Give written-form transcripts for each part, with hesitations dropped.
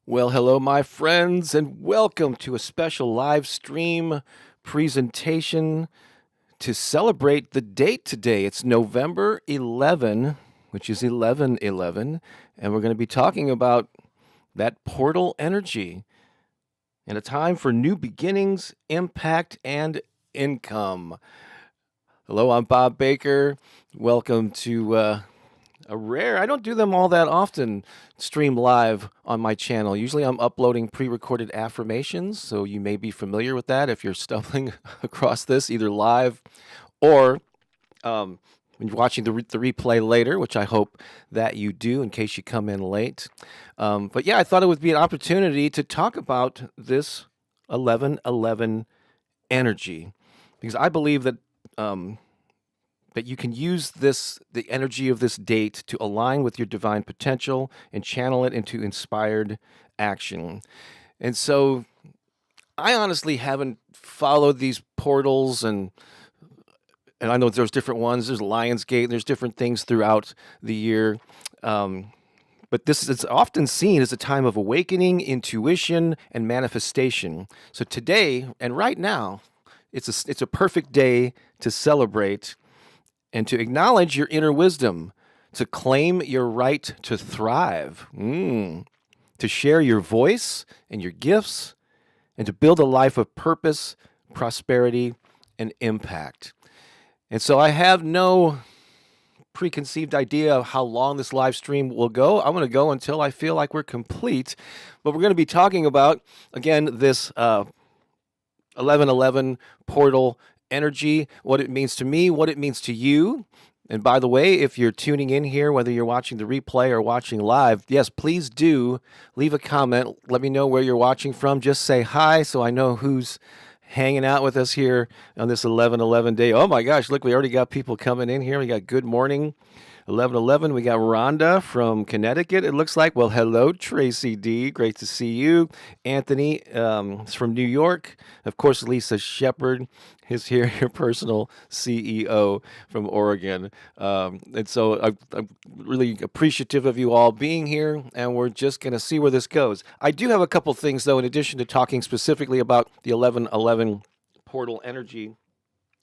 Well, hello, my friends, and welcome to a special live stream presentation to celebrate the date today. It's November 11, which is 11/11, and we're going to be talking about that portal energy and a time for new beginnings, impact, and income. Hello, I'm Bob Baker. Welcome to I don't do them all that often, stream live on my channel. Usually I'm uploading pre-recorded affirmations, so you may be familiar with that if you're stumbling across this either live or when you're watching the replay later, which I hope that you do in case you come in late. But yeah, I thought it would be an opportunity to talk about this 11/11 energy because I believe that that you can use the energy of this date to align with your divine potential and channel it into inspired action. And so I honestly haven't followed these portals and I know there's different ones. There's Lionsgate. There's different things throughout the year. But this is often seen as a time of awakening, intuition, and manifestation. So today and right now, it's a perfect day to celebrate and to acknowledge your inner wisdom, to claim your right to thrive, to share your voice and your gifts, and to build a life of purpose, prosperity, and impact. And so I have no preconceived idea of how long this live stream will go. I'm going to go until I feel like we're complete. But we're going to be talking about, again, this 11/11 portal energy, what it means to me, what it means to you. And by the way, if you're tuning in here, whether you're watching the replay or watching live, yes, please do leave a comment. Let me know where you're watching from. Just say hi so I know who's hanging out with us here on this 11/11 day. Oh my gosh, look, we already got people coming in here. We got good morning. 11/11. We got Rhonda from Connecticut. It looks like. Well, hello, Tracy D. Great to see you. Anthony is from New York. Of course, Lisa Shepard is here, your personal CEO from Oregon. And so I'm really appreciative of you all being here, and we're just going to see where this goes. I do have a couple things, though, in addition to talking specifically about the 11/11 portal energy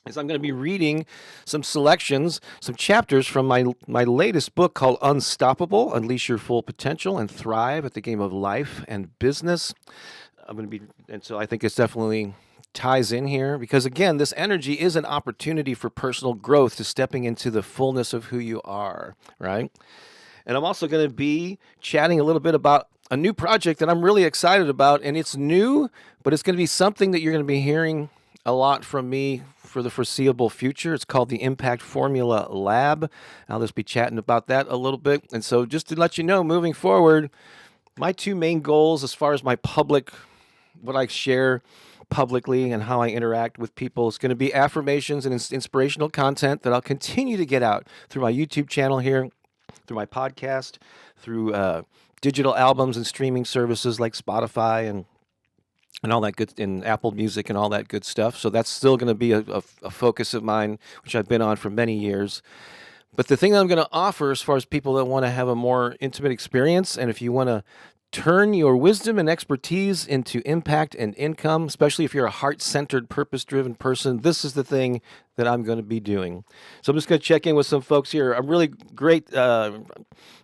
is I'm going to be reading some selections, some chapters from my latest book called Unstoppable: Unleash Your Full Potential and Thrive at the Game of Life and Business. And so I think it's definitely ties in here because again, this energy is an opportunity for personal growth to stepping into the fullness of who you are, right? And I'm also going to be chatting a little bit about a new project that I'm really excited about, and it's new, but it's going to be something that you're going to be hearing a lot from me for the foreseeable future. It's called the Impact Formula Lab. I'll just be chatting about that a little bit. And so just to let you know, moving forward, my two main goals as far as my what I share publicly and how I interact with people is going to be affirmations and inspirational content that I'll continue to get out through my YouTube channel here, through my podcast, through digital albums and streaming services like Spotify and all that good, in Apple Music and all that good stuff. So that's still going to be a focus of mine, which I've been on for many years. But the thing that I'm going to offer as far as people that want to have a more intimate experience, and if you want to turn your wisdom and expertise into impact and income, especially if you're a heart-centered, purpose-driven person, this is the thing that I'm going to be doing. So I'm just going to check in with some folks here. I'm really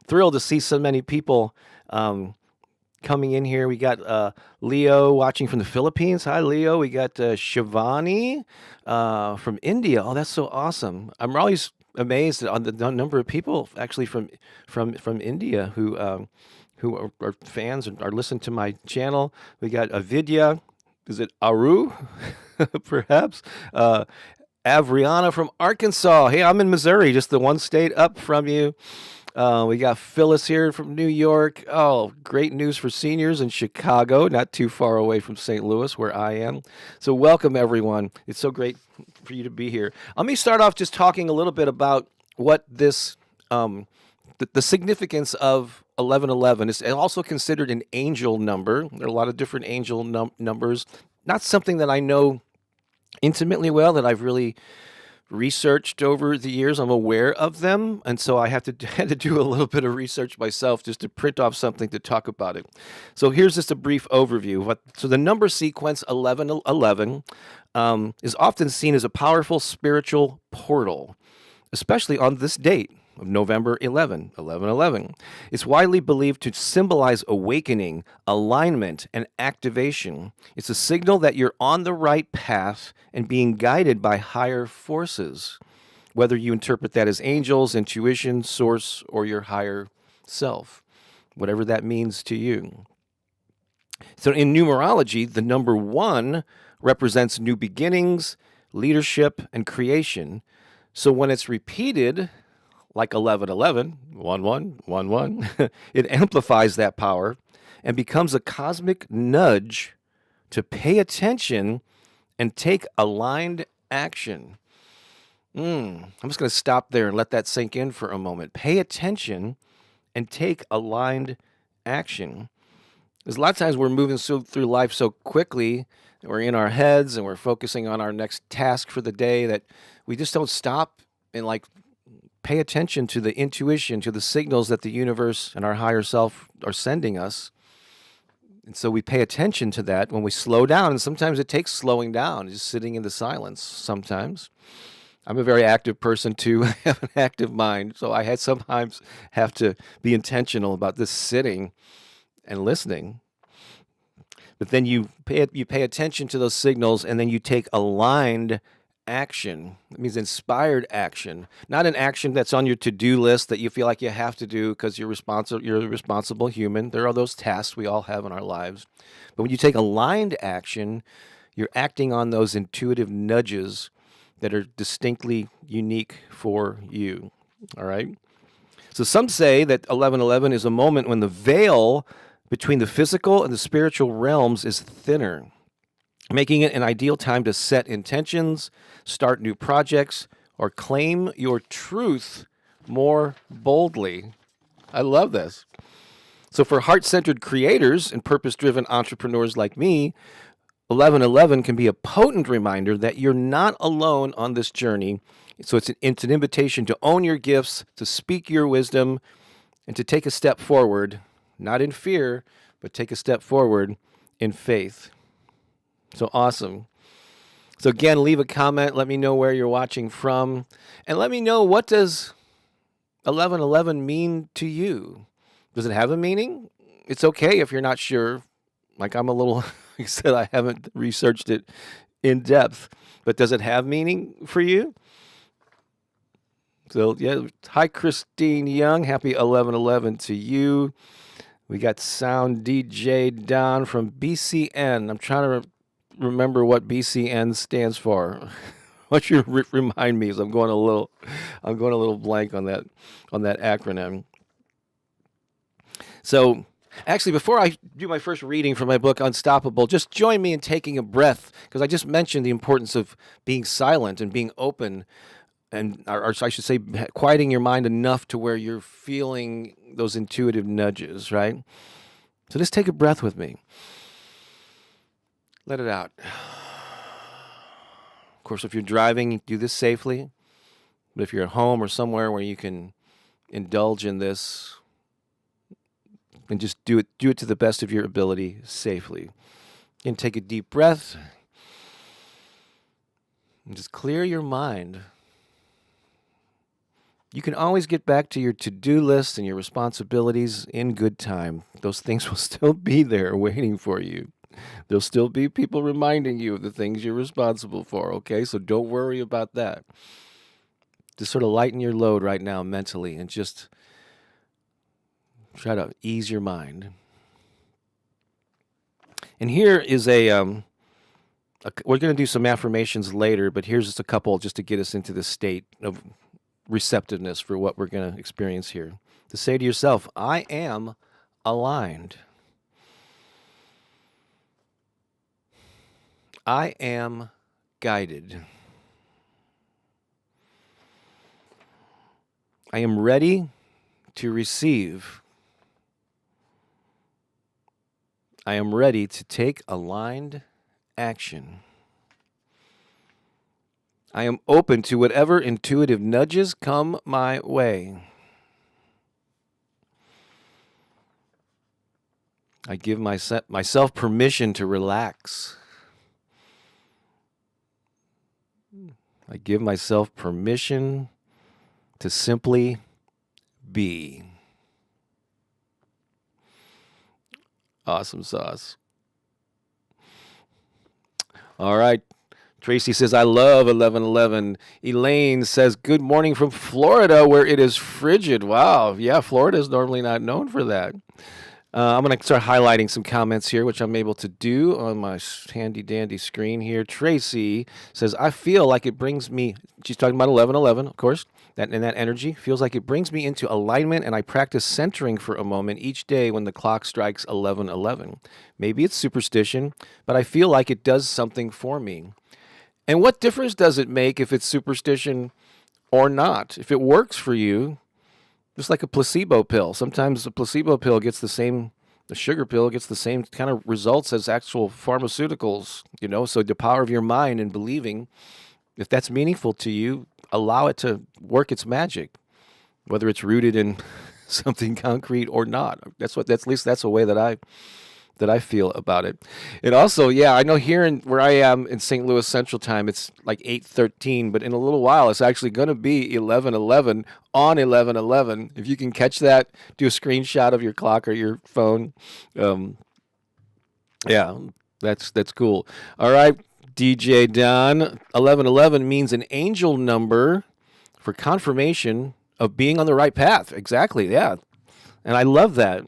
thrilled to see so many people coming in here. We got Leo watching from the Philippines. Hi, Leo. We got Shivani from India. Oh, that's so awesome. I'm always amazed on the number of people actually from India who are fans and are listening to my channel. We got Avidya. Is it Aru? Perhaps. Avriana from Arkansas. Hey, I'm in Missouri, just the one state up from you. We got Phyllis here from New York. Oh, great news for seniors in Chicago, not too far away from St. Louis, where I am. So welcome, everyone. It's so great for you to be here. Let me start off just talking a little bit about what this, the significance of 11/11 is also considered an angel number. There are a lot of different angel numbers. Not something that I know intimately well, that I've really researched over the years. I'm aware of them, and so I had to do a little bit of research myself just to print off something to talk about it. So here's just a brief overview. So the number sequence 1111 is often seen as a powerful spiritual portal, especially on this date of November 11. It's widely believed to symbolize awakening, alignment, and activation. It's a signal that you're on the right path and being guided by higher forces, whether you interpret that as angels, intuition, source, or your higher self, whatever that means to you. So in numerology, the number 1 represents new beginnings, leadership, and creation. So when it's repeated, like 1111, 1111, it amplifies that power and becomes a cosmic nudge to pay attention and take aligned action. I'm just going to stop there and let that sink in for a moment. Pay attention and take aligned action. Because a lot of times we're moving through life so quickly, we're in our heads and we're focusing on our next task for the day that we just don't stop and pay attention to the intuition, to the signals that the universe and our higher self are sending us. And so we pay attention to that when we slow down. And sometimes it takes slowing down, just sitting in the silence sometimes. I'm a very active person too. I have an active mind. So I sometimes have to be intentional about this sitting and listening. But then you pay attention to those signals, and then you take aligned action. It means inspired action, not an action that's on your to-do list that you feel like you have to do because you're a responsible human. There are those tasks we all have in our lives. But when you take aligned action, you're acting on those intuitive nudges that are distinctly unique for you. All right? So some say that 1111 is a moment when the veil between the physical and the spiritual realms is thinner, making it an ideal time to set intentions, start new projects, or claim your truth more boldly. I love this. So for heart-centered creators and purpose-driven entrepreneurs like me, 1111 can be a potent reminder that you're not alone on this journey. So it's an invitation to own your gifts, to speak your wisdom, and to take a step forward, not in fear, but take a step forward in faith. So awesome. So again, leave a comment. Let me know where you're watching from. And let me know, what does 1111 mean to you? Does it have a meaning? It's okay if you're not sure. Like I'm a little, like I said, I haven't researched it in depth. But does it have meaning for you? So yeah, hi Christine Young. Happy 1111 to you. We got Sound DJ Don from BCN. I'm trying to remember what BCN stands for. Why don't you remind me? As I'm going a little blank on that acronym. So, actually, before I do my first reading from my book Unstoppable, just join me in taking a breath, because I just mentioned the importance of being silent and being open, and or I should say, quieting your mind enough to where you're feeling those intuitive nudges, right? So just take a breath with me. Let it out. Of course, if you're driving, do this safely. But if you're at home or somewhere where you can indulge in this, and just do it to the best of your ability safely. And take a deep breath. And just clear your mind. You can always get back to your to-do list and your responsibilities in good time. Those things will still be there waiting for you. There'll still be people reminding you of the things you're responsible for, okay? So don't worry about that. Just sort of lighten your load right now mentally and just try to ease your mind. And here is we're going to do some affirmations later, but here's just a couple just to get us into the state of receptiveness for what we're going to experience here. To say to yourself, I am aligned. I am guided. I am ready to receive. I am ready to take aligned action. I am open to whatever intuitive nudges come my way. I give myself permission to relax. I give myself permission to simply be. Awesome sauce. All right. Tracy says, I love 1111. Elaine says, good morning from Florida where it is frigid. Wow. Yeah, Florida is normally not known for that. I'm going to start highlighting some comments here, which I'm able to do on my handy dandy screen here. Tracy says, I feel like it brings me, she's talking about 1111, of course, that energy feels like it brings me into alignment, and I practice centering for a moment each day when the clock strikes 1111. Maybe it's superstition, but I feel like it does something for me. And what difference does it make if it's superstition or not? If it works for you, just like a placebo pill. Sometimes the placebo pill gets the sugar pill gets the same kind of results as actual pharmaceuticals, so the power of your mind and believing, if that's meaningful to you, allow it to work its magic, whether it's rooted in something concrete or not. At least that's a way that I feel about it. And also, yeah, I know here where I am in St. Louis Central Time, it's like 8:13, but in a little while, it's actually going to be 11:11 on 11:11. If you can catch that, do a screenshot of your clock or your phone. Yeah, that's cool. All right, DJ Don, 1111 means an angel number for confirmation of being on the right path. Exactly, yeah. And I love that.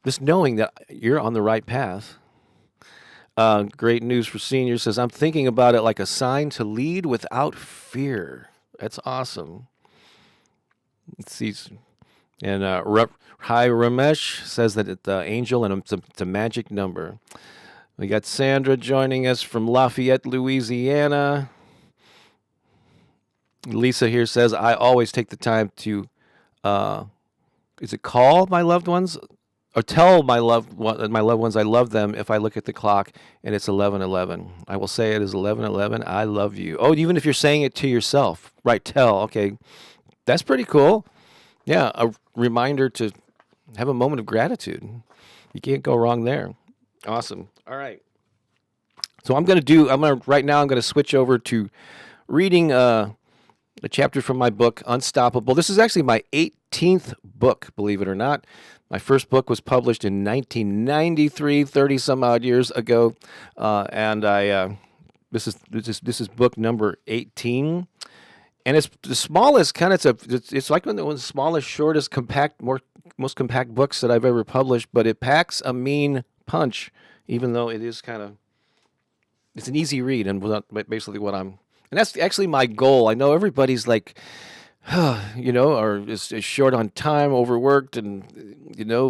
Just knowing that you're on the right path. Great news for seniors says, I'm thinking about it like a sign to lead without fear. That's awesome. Let's see. And Hi Ramesh says that it's the angel and it's a magic number. We got Sandra joining us from Lafayette, Louisiana. Lisa here says, I always take the time to, call my loved ones? Or tell my loved ones I love them if I look at the clock and it's 11:11. I will say it is 11:11. I love you. Oh, even if you're saying it to yourself, right? Tell. Okay, that's pretty cool. Yeah, a reminder to have a moment of gratitude. You can't go wrong there. Awesome. All right. So I'm gonna switch over to reading a chapter from my book Unstoppable. This is actually my 18th book, believe it or not. My first book was published in 1993, 30 some odd years ago, and this is book number 18, and it's the smallest kind of it's like one of the smallest, shortest, most compact books that I've ever published, but it packs a mean punch, even though it is it's an easy read, and basically and that's actually my goal. I know everybody's like, or is short on time, overworked, and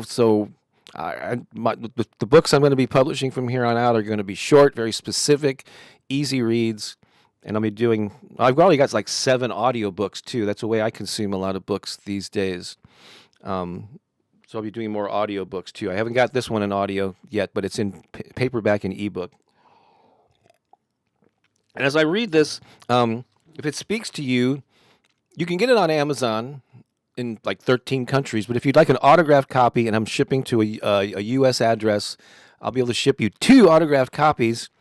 so the books I'm going to be publishing from here on out are going to be short, very specific, easy reads, and I've already got like 7 audiobooks too. That's the way I consume a lot of books these days. So I'll be doing more audiobooks too. I haven't got this one in audio yet, but it's in paperback and ebook. And as I read this, if it speaks to you, you can get it on Amazon in like 13 countries, but if you'd like an autographed copy, and I'm shipping to a U.S. address, I'll be able to ship you 2 autographed copies.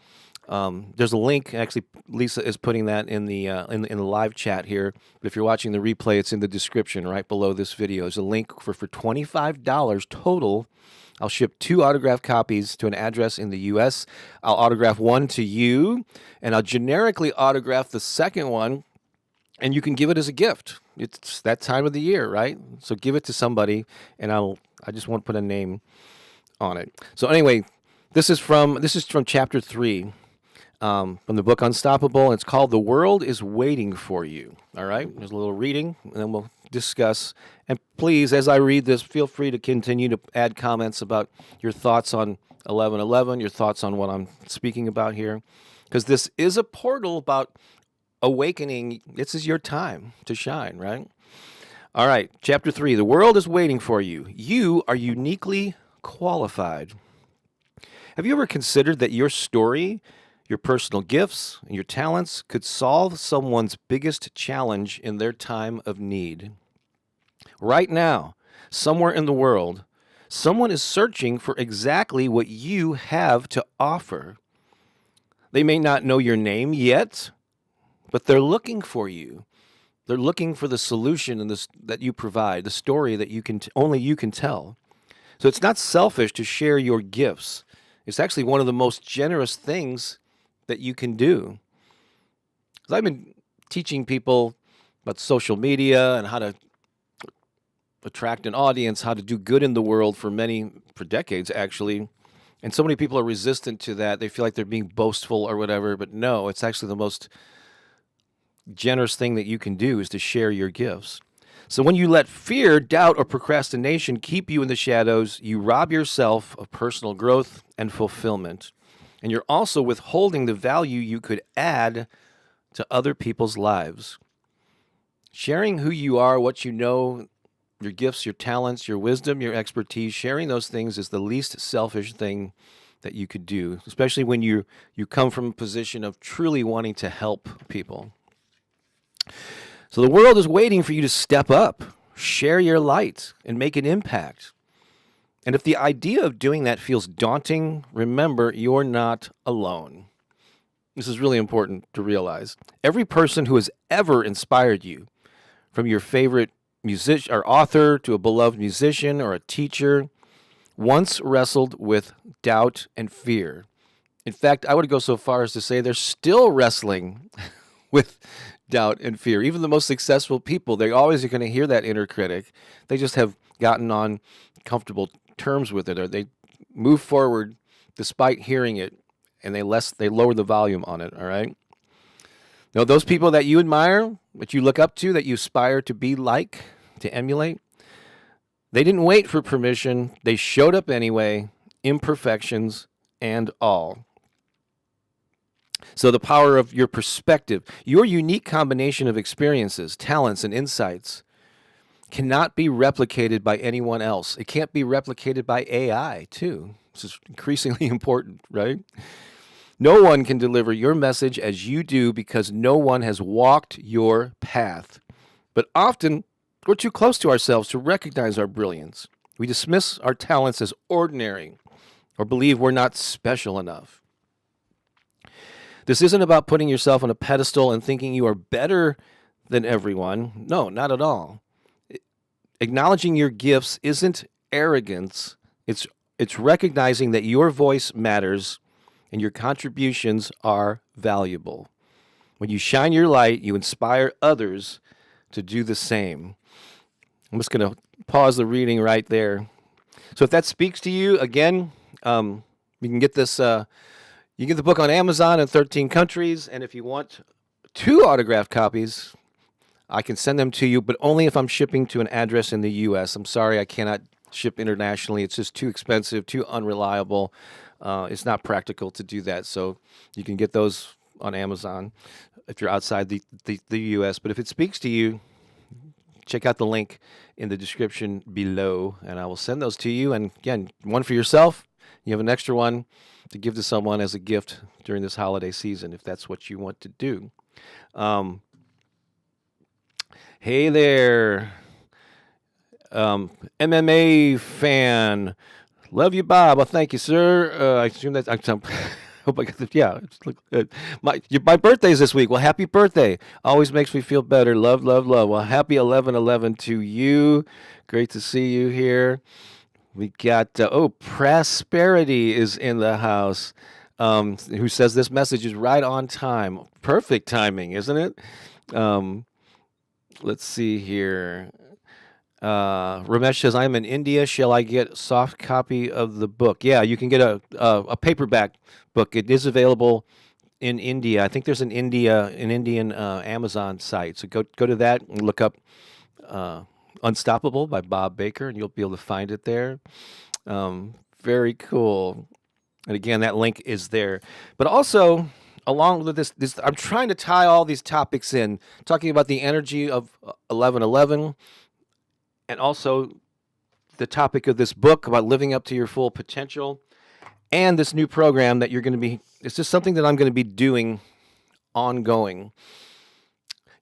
There's a link. Actually, Lisa is putting that in the live chat here. But if you're watching the replay, it's in the description right below this video. There's a link for $25 total. I'll ship 2 autographed copies to an address in the U.S. I'll autograph one to you, and I'll generically autograph the second one. And you can give it as a gift. It's that time of the year, right? So give it to somebody, and I just won't put a name on it. So anyway, this is from chapter 3 from the book Unstoppable, and it's called "The World Is Waiting for You." All right, there's a little reading, and then we'll discuss. And please, as I read this, feel free to continue to add comments about your thoughts on 11:11, your thoughts on what I'm speaking about here, because this is a portal about awakening. This is your time to shine, right? All right, chapter 3. The world is waiting for you. You are uniquely qualified. Have you ever considered that your story, Your personal gifts and your talents could solve someone's biggest challenge in their time of need. Right now, somewhere in the world, someone is searching for exactly what you have to offer. They may not know your name yet, but they're looking for you. They're looking for the solution in this, that you provide, the story that only you can tell. So it's not selfish to share your gifts. It's actually one of the most generous things that you can do. 'Cause I've been teaching people about social media and how to attract an audience, how to do good in the world for decades actually. And so many people are resistant to that. They feel like they're being boastful or whatever, but no, it's actually the most generous thing that you can do is to share your gifts. So when you let fear, doubt, or procrastination keep you in the shadows, you rob yourself of personal growth and fulfillment. And you're also withholding the value you could add to other people's lives. Sharing who you are, what you know, your gifts, your talents, your wisdom, your expertise, sharing those things is the least selfish thing that you could do, especially when you come from a position of truly wanting to help people. So the world is waiting for you to step up, share your light, and make an impact. And if the idea of doing that feels daunting, remember you're not alone. This is really important to realize. Every person who has ever inspired you, from your favorite musician or author to a beloved musician or a teacher, once wrestled with doubt and fear. In fact, I would go so far as to say they're still wrestling with doubt and fear. Even the most successful people, they always are going to hear that inner critic. They just have gotten on comfortable terms with it, or they move forward despite hearing it, and they lower the volume on it, all right? Now, those people that you admire, that you look up to, that you aspire to be like, to emulate, they didn't wait for permission. They showed up anyway, imperfections and all. So the power of your perspective, your unique combination of experiences, talents, and insights cannot be replicated by anyone else. It can't be replicated by AI, too. This is increasingly important, right? No one can deliver your message as you do because no one has walked your path. But often, we're too close to ourselves to recognize our brilliance. We dismiss our talents as ordinary or believe we're not special enough. This isn't about putting yourself on a pedestal and thinking you are better than everyone. No, not at all. Acknowledging your gifts isn't arrogance. It's recognizing that your voice matters and your contributions are valuable. When you shine your light, you inspire others to do the same. I'm just going to pause the reading right there. So if that speaks to you, again, you can get this. You can get the book on Amazon in 13 countries, and if you want 2 autographed copies, I can send them to you, but only if I'm shipping to an address in the U.S. I'm sorry, I cannot ship internationally. It's just too expensive, too unreliable. It's not practical to do that, so you can get those on Amazon if you're outside the U.S. But if it speaks to you, check out the link in the description below, and I will send those to you. And again, one for yourself. You have an extra one to give to someone as a gift during this holiday season, if that's what you want to do. Hey there, MMA fan. Love you, Bob. Well, thank you, sir. I assume that I hope I got the my birthday's this week. Well, happy birthday. Always makes me feel better. Love, love, love. Well, happy 11/11 to you. Great to see you here. We got Prosperity is in the house. Who says this message is right on time. Perfect timing, isn't it? Let's see here. Ramesh says, I'm in India. Shall I get soft copy of the book? Yeah, you can get a paperback book. It is available in India. I think there's an Indian Amazon site. So go to that and look up Unstoppable by Bob Baker, and you'll be able to find it there. Very cool. And again, that link is there. But also, along with this, I'm trying to tie all these topics in, talking about the energy of 11/11, and also the topic of this book about living up to your full potential. and this new program that you're going to be, it's just something that I'm going to be doing ongoing.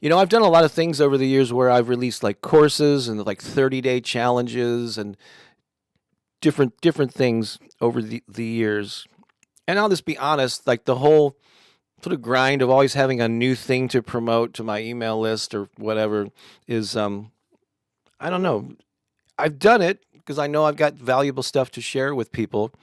I've done a lot of things over the years where I've released like courses and like 30-day challenges and different things over the years. And I'll just be honest, like the whole sort of grind of always having a new thing to promote to my email list or whatever is I don't know. I've done it because I know I've got valuable stuff to share with people.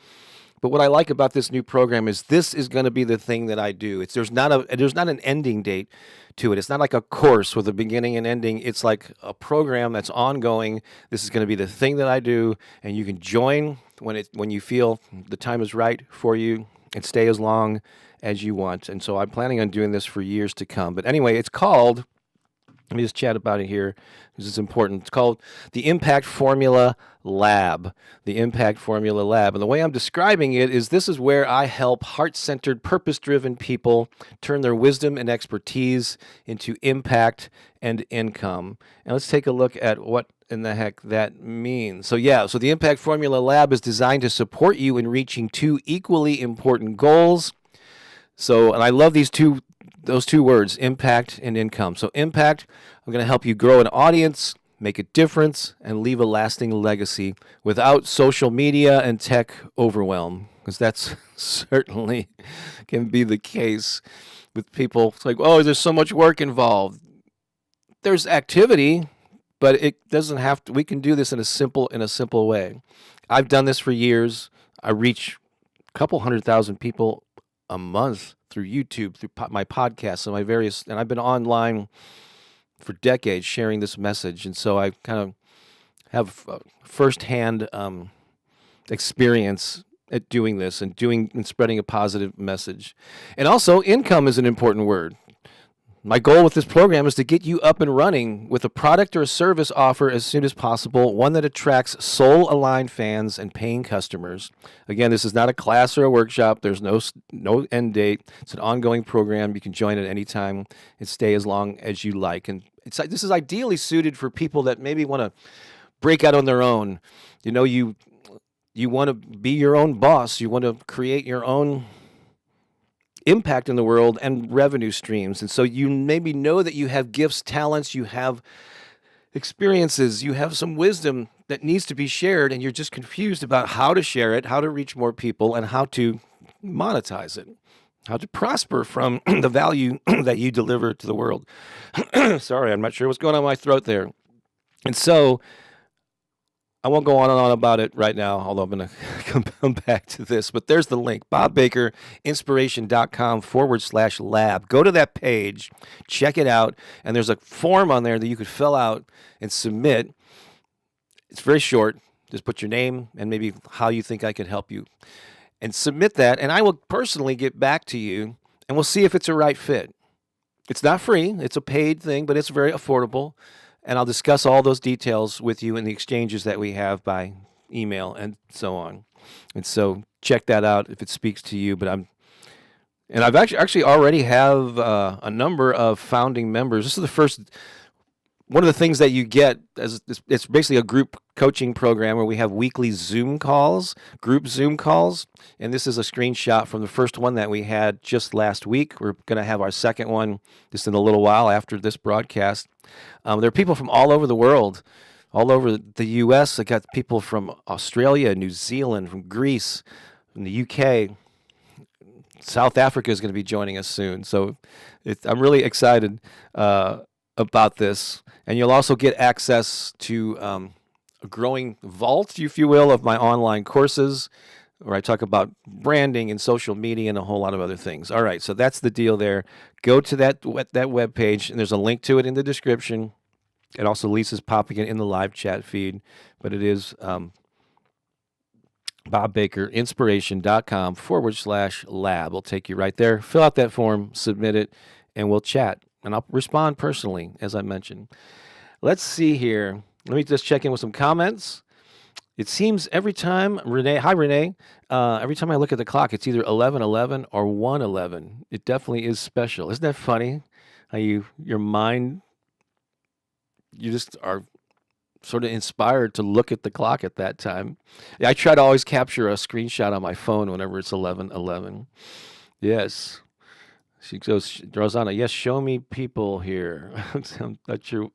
But what I like about this new program is this is going to be the thing that I do. There's not an ending date to it. It's not like a course with a beginning and ending. It's like a program that's ongoing. This is going to be the thing that I do, and you can join when you feel the time is right for you and stay as long as you want. And so I'm planning on doing this for years to come. But anyway, it's called, let me just chat about it here because it's important. It's called the Impact Formula Lab. The Impact Formula Lab. And the way I'm describing it is this is where I help heart-centered, purpose-driven people turn their wisdom and expertise into impact and income. And let's take a look at what in the heck that means. So the Impact Formula Lab is designed to support you in reaching two equally important goals. And I love those two words, impact and income. So impact, I'm going to help you grow an audience, make a difference, and leave a lasting legacy without social media and tech overwhelm, because that's certainly can be the case with people. It's like, oh, there's so much work involved. There's activity, but it doesn't have to. We can do this in a simple way. I've done this for years. I reach a couple 100,000 people a month through YouTube, through my podcasts and I've been online for decades sharing this message. And so I kind of have firsthand experience at doing this and spreading a positive message. And also income is an important word. My goal with this program is to get you up and running with a product or a service offer as soon as possible, one that attracts soul-aligned fans and paying customers. Again, this is not a class or a workshop. There's no end date. It's an ongoing program. You can join at any time and stay as long as you like. And this is ideally suited for people that maybe want to break out on their own. You want to be your own boss. You want to create your own impact in the world and revenue streams. And so you maybe know that you have gifts, talents, you have experiences, you have some wisdom that needs to be shared, and you're just confused about how to share it, how to reach more people, and how to monetize it, how to prosper from the value that you deliver to the world. Sorry, I'm not sure what's going on in my throat there. And so I won't go on and on about it right now, although I'm going to come back to this. But there's the link, bobbakerinspiration.com/lab. Go to that page, check it out, and there's a form on there that you could fill out and submit. It's very short. Just put your name and maybe how you think I could help you. And submit that, and I will personally get back to you, and we'll see if it's a right fit. It's not free. It's a paid thing, but it's very affordable. And I'll discuss all those details with you in the exchanges that we have by email and so on. And so check that out if it speaks to you. But I've actually already have a number of founding members. This is the first. One of the things that you get it's basically a group coaching program where we have weekly Zoom calls, group Zoom calls. And this is a screenshot from the first one that we had just last week. We're going to have our second one just in a little while after this broadcast. There are people from all over the world, all over the U.S. I got people from Australia, New Zealand, from Greece, from the UK. South Africa is going to be joining us soon. So I'm really excited about this. And you'll also get access to a growing vault, if you will, of my online courses, where I talk about branding and social media and a whole lot of other things. All right, so that's the deal there. Go to that webpage, and there's a link to it in the description. And also Lisa's popping it in the live chat feed, but it is bobbakerinspiration.com/lab. We'll take you right there. Fill out that form, submit it, and we'll chat. And I'll respond personally, as I mentioned. Let's see here. Let me just check in with some comments. It seems every time, Renee, hi Renee, every time I look at the clock, it's either 11:11 or 1:11. It definitely is special. Isn't that funny? How your mind, you just are sort of inspired to look at the clock at that time. Yeah, I try to always capture a screenshot on my phone whenever it's 11:11. Yes. She goes, Rosanna, yes, show me people here. I'm not sure.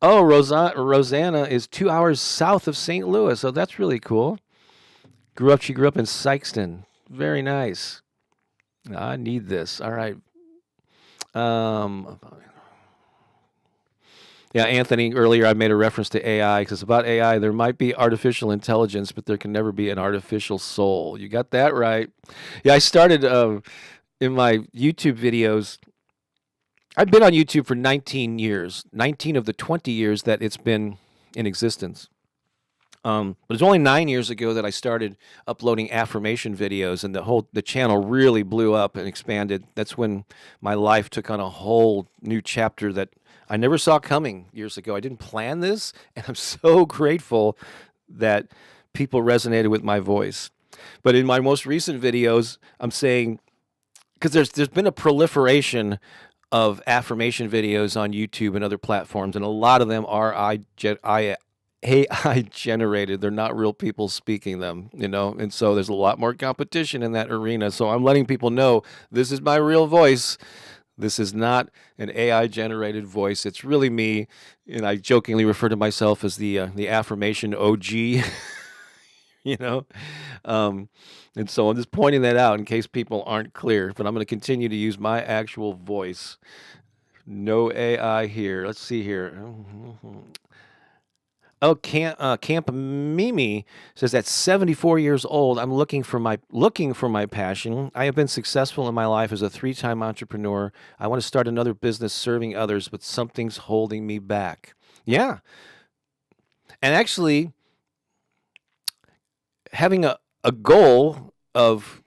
Oh, Rosanna is 2 hours south of St. Louis. So that's really cool. She grew up in Sykeston. Very nice. I need this. All right. Um, yeah, Anthony, earlier I made a reference to AI because about AI, there might be artificial intelligence, but there can never be an artificial soul. You got that right. Yeah, I started in my YouTube videos. I've been on YouTube for 19 years, 19 of the 20 years that it's been in existence. But it's only 9 years ago that I started uploading affirmation videos, and the channel really blew up and expanded. That's when my life took on a whole new chapter that I never saw coming years ago. I didn't plan this, and I'm so grateful that people resonated with my voice. But in my most recent videos, I'm saying, because there's been a proliferation of affirmation videos on YouTube and other platforms, and a lot of them are AI generated. They're not real people speaking them, and so there's a lot more competition in that arena. So I'm letting people know this is my real voice. This is not an AI generated voice. It's really me, and I jokingly refer to myself as the affirmation OG. you know, and so I'm just pointing that out in case people aren't clear. But I'm going to continue to use my actual voice. No AI here. Let's see here. Oh, Camp Mimi says at 74 years old, I'm looking for my passion. I have been successful in my life as a 3-time entrepreneur. I want to start another business serving others, but something's holding me back. Yeah, and actually, having a goal of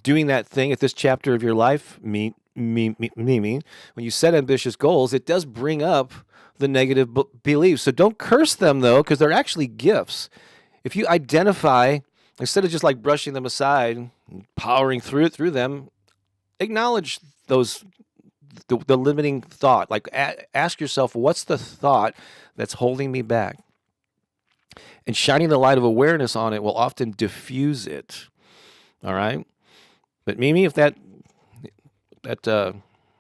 doing that thing at this chapter of your life, Mimi, when you set ambitious goals, it does bring up the negative beliefs. So don't curse them, though, because they're actually gifts. If you identify, instead of just like brushing them aside, powering through them, acknowledge the limiting thought. Like ask yourself, what's the thought that's holding me back? And shining the light of awareness on it will often diffuse it. All right? But Mimi, if that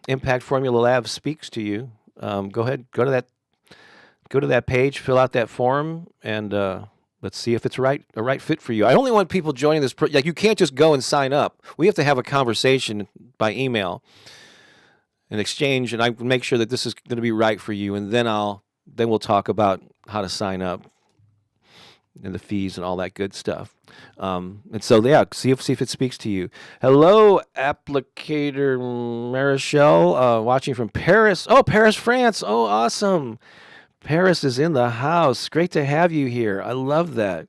Impact Formula Lab speaks to you, go ahead, go to that page, fill out that form, and let's see if it's a right fit for you. I only want people joining this. Like, you can't just go and sign up. We have to have a conversation by email, an exchange, and I make sure that this is going to be right for you, and then we'll talk about how to sign up and the fees and all that good stuff. And so, yeah, see if it speaks to you. Hello, Applicator Marichelle, watching from Paris. Oh, Paris, France. Oh, awesome. Paris is in the house. Great to have you here. I love that.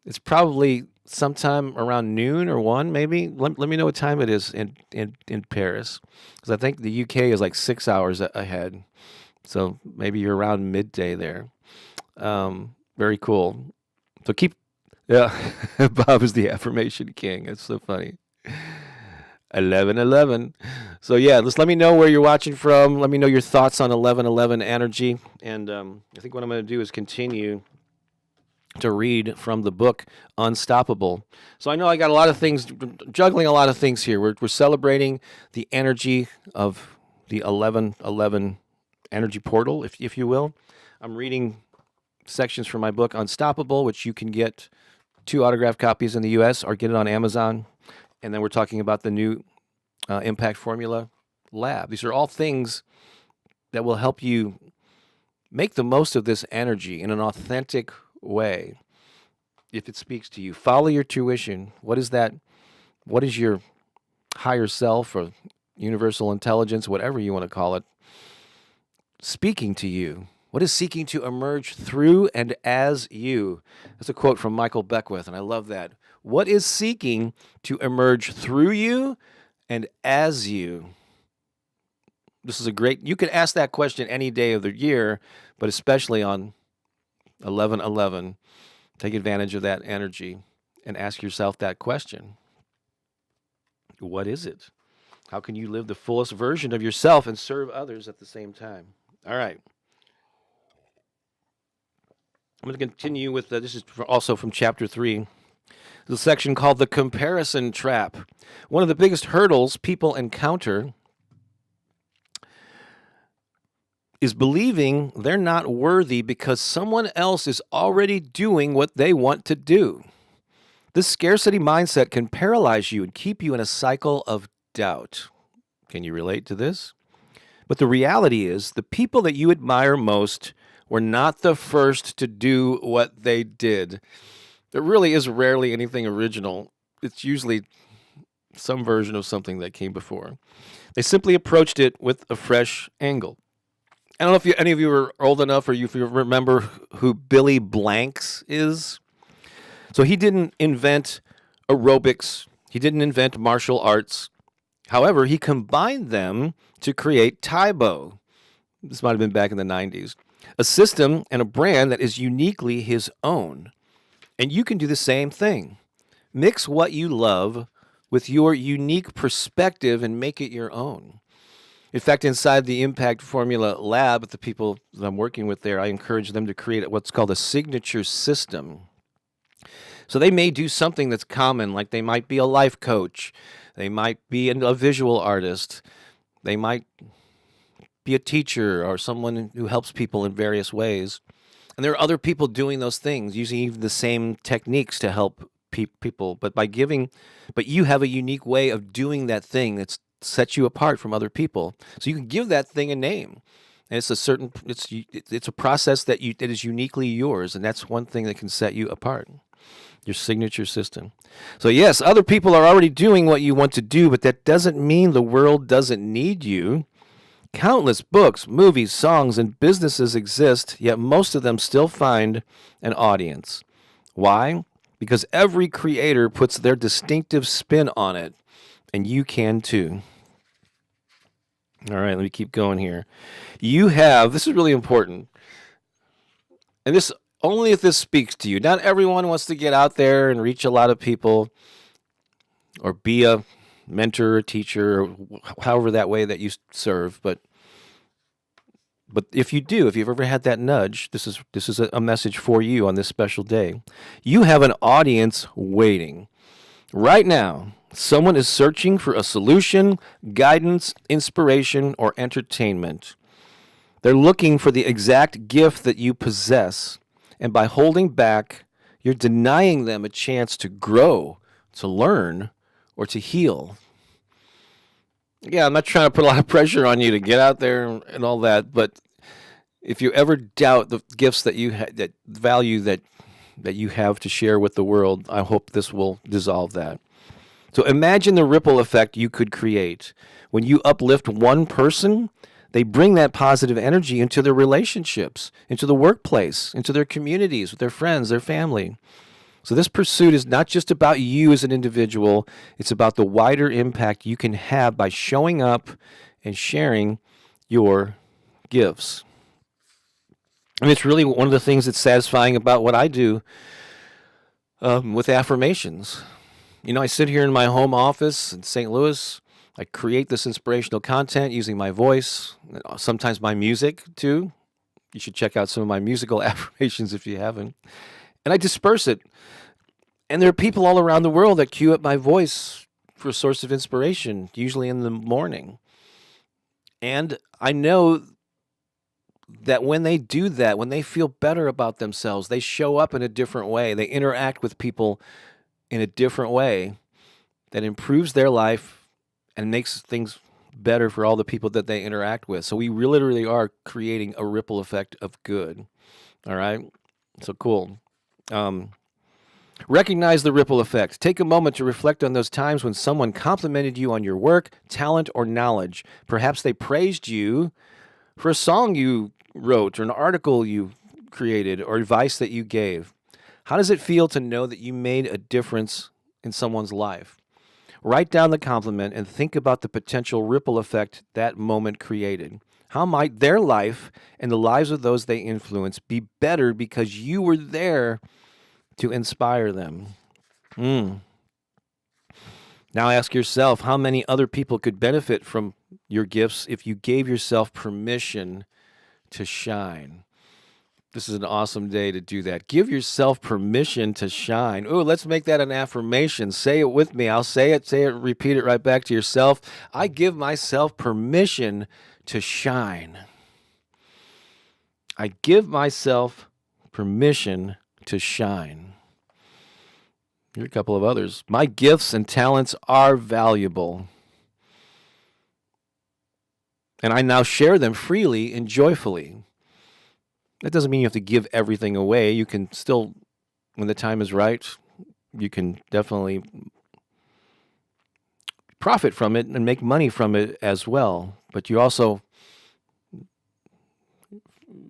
It's probably sometime around noon or 1, maybe. Let me know what time it is in Paris, because I think the UK is like 6 hours ahead. So maybe you're around midday there. Very cool. So yeah, Bob is the affirmation king. It's so funny. 11:11. So yeah, just let me know where you're watching from. Let me know your thoughts on 11:11 energy. And I think what I'm going to do is continue to read from the book Unstoppable. So I know I got a lot of things, juggling a lot of things here. We're celebrating the energy of the 11:11 energy portal, if you will. I'm reading sections from my book Unstoppable, which you can get 2 autographed copies in the U.S. or get it on Amazon. And then we're talking about the new Impact Formula Lab. These are all things that will help you make the most of this energy in an authentic way. If it speaks to you, follow your tuition. What is that? What is your higher self or universal intelligence, whatever you want to call it, speaking to you? What is seeking to emerge through and as you? That's a quote from Michael Beckwith, and I love that. What is seeking to emerge through you and as you? This is you could ask that question any day of the year, but especially on 11:11. Take advantage of that energy and ask yourself that question. What is it? How can you live the fullest version of yourself and serve others at the same time? All right. I'm going to continue with this is also from chapter 3. The section called the comparison trap. One of the biggest hurdles people encounter is believing they're not worthy because someone else is already doing what they want to do. This scarcity mindset can paralyze you and keep you in a cycle of doubt. Can you relate to this? But the reality is, the people that you admire most were not the first to do what they did. There really is rarely anything original. It's usually some version of something that came before. They simply approached it with a fresh angle. I don't know if any of you are old enough or if you remember who Billy Blanks is. So he didn't invent aerobics. He didn't invent martial arts. However, he combined them to create Taibo. This might have been back in the 90s. A system and a brand that is uniquely his own. And you can do the same thing. Mix what you love with your unique perspective and make it your own. In fact, inside the Impact Formula Lab, the people that I'm working with there, I encourage them to create what's called a signature system. So they may do something that's common, like they might be a life coach. They might be a visual artist. They might be a teacher or someone who helps people in various ways. And there are other people doing those things, using even the same techniques to help people. But you have a unique way of doing that thing that sets you apart from other people. So you can give that thing a name. And it's a process that is uniquely yours, and that's one thing that can set you apart. Your signature system. So yes, other people are already doing what you want to do, but that doesn't mean the world doesn't need you. Countless books, movies, songs, and businesses exist, yet most of them still find an audience. Why? Because every creator puts their distinctive spin on it, and you can too. All right, let me keep going here. This is really important, and this only if this speaks to you. Not everyone wants to get out there and reach a lot of people or be a mentor or teacher or however that way that you serve. But if you do, if you've ever had that nudge, this is a message for you on this special day. You have an audience waiting. Right now, someone is searching for a solution, guidance, inspiration, or entertainment. They're looking for the exact gift that you possess. And by holding back, you're denying them a chance to grow, to learn, or to heal. Yeah, I'm not trying to put a lot of pressure on you to get out there and all that, but if you ever doubt the gifts that that value that you have to share with the world, I hope this will dissolve that. So imagine the ripple effect you could create. When you uplift one person, they bring that positive energy into their relationships, into the workplace, into their communities, with their friends, their family. So this pursuit is not just about you as an individual. It's about the wider impact you can have by showing up and sharing your gifts. And it's really one of the things that's satisfying about what I do with affirmations. I sit here in my home office in St. Louis. I create this inspirational content using my voice, sometimes my music too. You should check out some of my musical affirmations if you haven't. And I disperse it. And there are people all around the world that cue up my voice for a source of inspiration, usually in the morning. And I know that when they do that, when they feel better about themselves, they show up in a different way. They interact with people in a different way that improves their life and makes things better for all the people that they interact with. So we literally are creating a ripple effect of good. All right? So cool. Recognize the ripple effect. Take a moment to reflect on those times when someone complimented you on your work, talent, or knowledge. Perhaps they praised you for a song you wrote or an article you created or advice that you gave. How does it feel to know that you made a difference in someone's life? Write down the compliment and think about the potential ripple effect that moment created. How might their life and the lives of those they influence be better because you were there to inspire them? Now ask yourself, how many other people could benefit from your gifts if you gave yourself permission to shine? This is an awesome day to do that. Give yourself permission to shine. Ooh, let's make that an affirmation. Say it with me. I'll say it, repeat it right back to yourself. I give myself permission to shine. I give myself permission to shine. Here are a couple of others. My gifts and talents are valuable, and I now share them freely and joyfully. That doesn't mean you have to give everything away. You can still, when the time is right, you can definitely profit from it and make money from it as well. But you also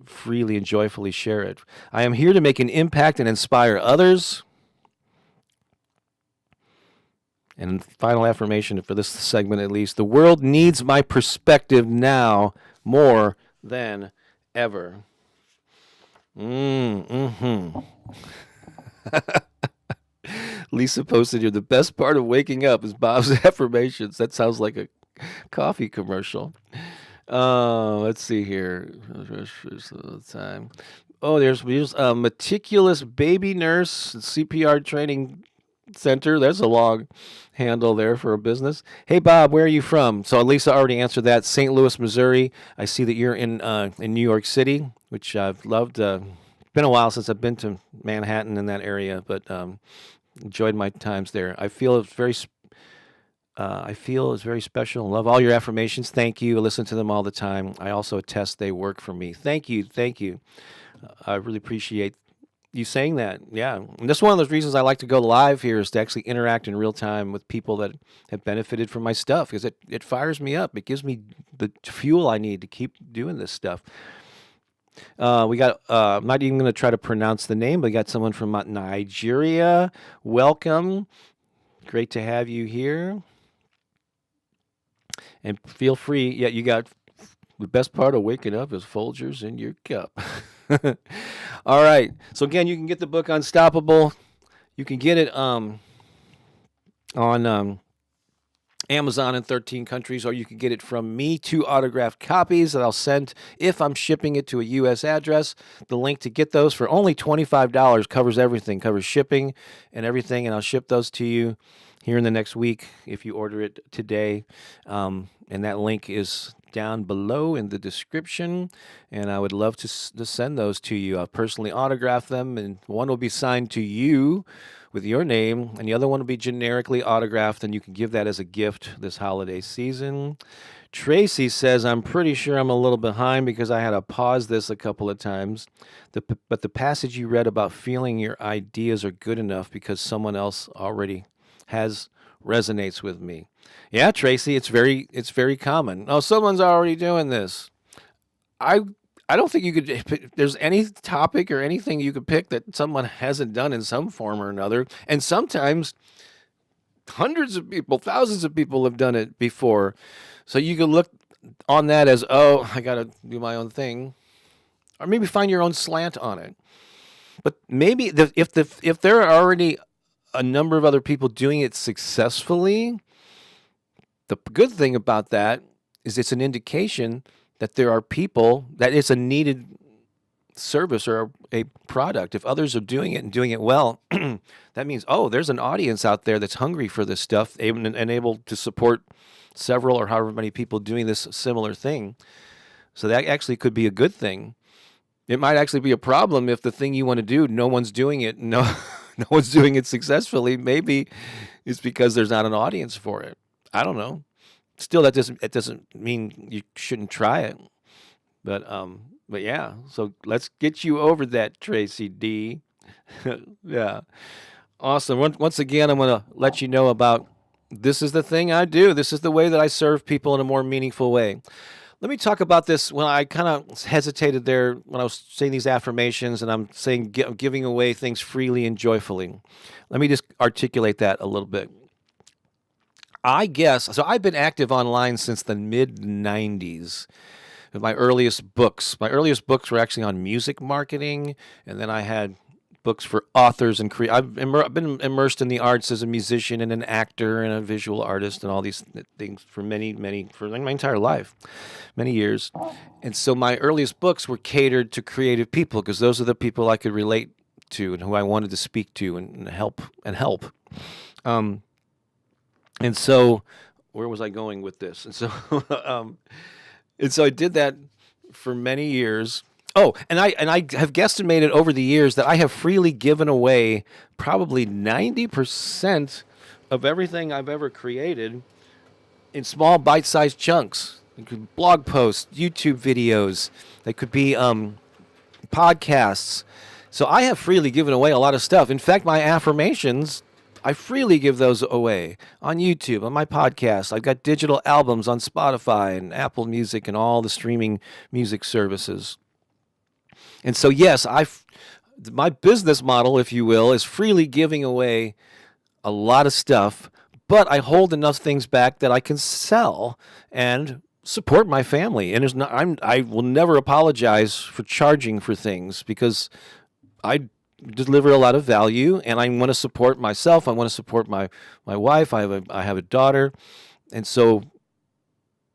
freely and joyfully share it. I am here to make an impact and inspire others. And final affirmation for this segment at least, the world needs my perspective now more than ever. Lisa posted here, the best part of waking up is Bob's affirmations. That sounds like a coffee commercial. Let's see here. Time. Oh, there's a meticulous baby nurse CPR training center. There's a long handle there for a business. Hey, Bob, where are you from? So Lisa already answered that. St. Louis, Missouri. I see that you're in New York City, which I've loved. It's been a while since I've been to Manhattan in that area, but enjoyed my times there. I feel it's very special. Love all your affirmations. Thank you. I listen to them all the time. I also attest they work for me. Thank you. I really appreciate you saying that. Yeah. And that's one of those reasons I like to go live here, is to actually interact in real time with people that have benefited from my stuff, because it fires me up. It gives me the fuel I need to keep doing this stuff. We got, I'm not even going to try to pronounce the name, but we got someone from Nigeria. Welcome. Great to have you here. And feel free. Yeah, you got the best part of waking up is Folgers in your cup. All right. So again, you can get the book Unstoppable. You can get it on Amazon in 13 countries, or you can get it from me, 2 autographed copies that I'll send if I'm shipping it to a U.S. address. The link to get those for only $25 covers everything, covers shipping and everything, and I'll ship those to you here in the next week if you order it today. And that link is down below in the description, and I would love to send those to you. I'll personally autograph them, and one will be signed to you with your name, and the other one will be generically autographed, and you can give that as a gift this holiday season. Tracy says, I'm pretty sure I'm a little behind because I had to pause this a couple of times. But the passage you read about feeling your ideas are good enough because someone else already has resonates with me. Yeah, Tracy, it's very common. Oh, someone's already doing this. I don't think you could. There's any topic or anything you could pick that someone hasn't done in some form or another. And sometimes hundreds of people, thousands of people have done it before. So you can look on that as, oh, I got to do my own thing, or maybe find your own slant on it. But maybe if there are already a number of other people doing it successfully, the good thing about that is it's an indication that there are people, that it's a needed service or a product. If others are doing it and doing it well, that means, oh, there's an audience out there that's hungry for this stuff and able to support several or however many people doing this similar thing. So that actually could be a good thing. It might actually be a problem if the thing you want to do, no one's doing it, no one's doing it successfully. Maybe it's because there's not an audience for it. I don't know. Still, it doesn't mean you shouldn't try it. But yeah. So let's get you over that, Tracy D. Yeah. Awesome. Once again, I'm going to let you know about, this is the thing I do. This is the way that I serve people in a more meaningful way. Let me talk about this. When I kind of hesitated there when I was saying these affirmations, and I'm saying giving away things freely and joyfully. Let me just articulate that a little bit. I guess, so I've been active online since the mid-90s. My earliest books were actually on music marketing, and then I had books for authors and I've been immersed in the arts as a musician and an actor and a visual artist and all these things for for my entire life, many years. And so my earliest books were catered to creative people because those are the people I could relate to and who I wanted to speak to and help. Um, and so where was I going with this? And so and so I did that for many years. Oh, and I have guesstimated over the years that I have freely given away probably 90% of everything I've ever created in small bite-sized chunks. It could be blog posts, YouTube videos. They could be podcasts. So I have freely given away a lot of stuff. In fact, my affirmations, I freely give those away on YouTube, on my podcast. I've got digital albums on Spotify and Apple Music and all the streaming music services. And so, yes, my business model, if you will, is freely giving away a lot of stuff, but I hold enough things back that I can sell and support my family. And I will never apologize for charging for things because I deliver a lot of value, and I want to support myself. I want to support my wife. I have a daughter, and so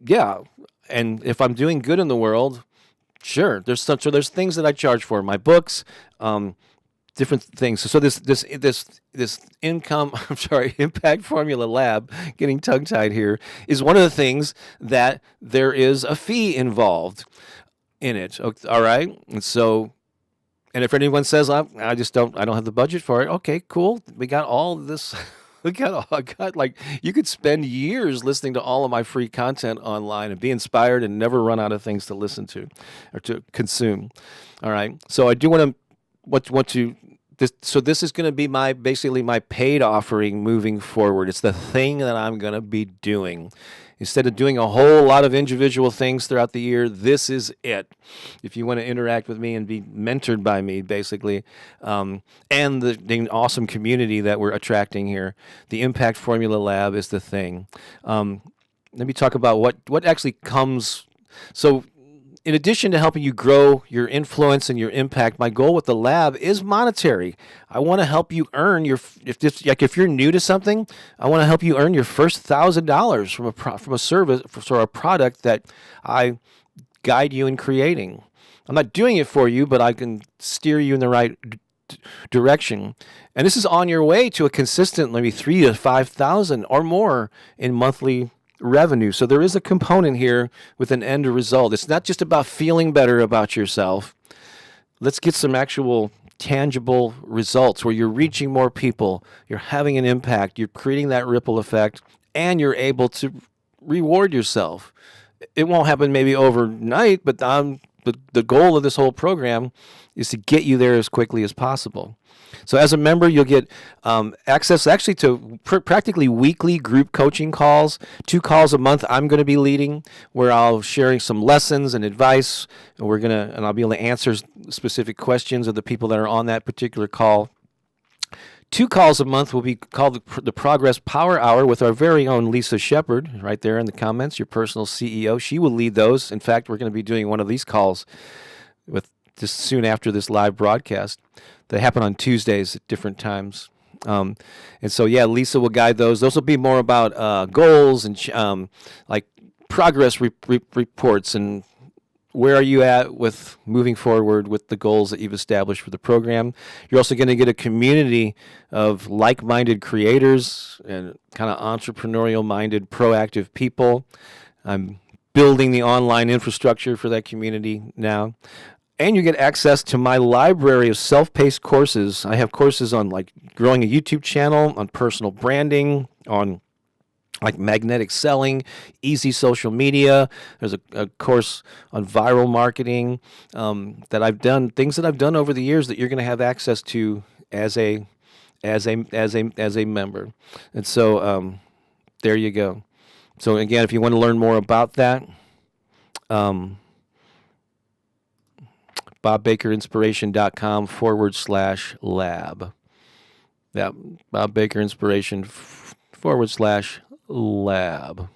yeah. And if I'm doing good in the world, sure. There's things that I charge for. My books, different things. So this income, I'm sorry, Impact Formula Lab, getting tongue tied here, is one of the things that there is a fee involved in it. All right, and so. And if anyone says I don't have the budget for it, okay, cool. We got all this. I got like you could spend years listening to all of my free content online and be inspired and never run out of things to listen to or to consume. All right. So I do want to this. So this is going to be basically my paid offering moving forward. It's the thing that I'm going to be doing. Instead of doing a whole lot of individual things throughout the year, this is it. If you want to interact with me and be mentored by me, basically, and the awesome community that we're attracting here, the Impact Formula Lab is the thing. Let me talk about what actually comes. So in addition to helping you grow your influence and your impact, my goal with the lab is monetary. I want to help you earn if you're new to something, I want to help you earn your first $1,000 from a service or a product that I guide you in creating. I'm not doing it for you, but I can steer you in the right direction. And this is on your way to a consistent maybe 3,000 to 5,000 or more in monthly revenue. So there is a component here with an end result. It's not just about feeling better about yourself. Let's get some actual tangible results where you're reaching more people, you're having an impact, you're creating that ripple effect, and you're able to reward yourself. It won't happen maybe overnight, but the goal of this whole program is to get you there as quickly as possible. So as a member, you'll get access actually to practically weekly group coaching calls, 2 calls a month I'm going to be leading, where I'll sharing some lessons and advice, and I'll be able to answer specific questions of the people that are on that particular call. 2 calls a month will be called the Progress Power Hour with our very own Lisa Shepard, right there in the comments, your personal CEO. She will lead those. In fact, we're going to be doing one of these calls just soon after this live broadcast. They happen on Tuesdays at different times. And so, yeah, Lisa will guide those. Those will be more about goals and like progress reports and where are you at with moving forward with the goals that you've established for the program. You're also going to get a community of like-minded creators and kind of entrepreneurial-minded, proactive people. I'm building the online infrastructure for that community now. And you get access to my library of self-paced courses. I have courses on like growing a YouTube channel, on personal branding, on like magnetic selling, easy social media. There's a course on viral marketing that I've done, things that I've done over the years that you're going to have access to as a member. And so there you go. So again, if you want to learn more about that, bobbakerinspiration.com/lab. Yeah, bobbakerinspiration.com/lab.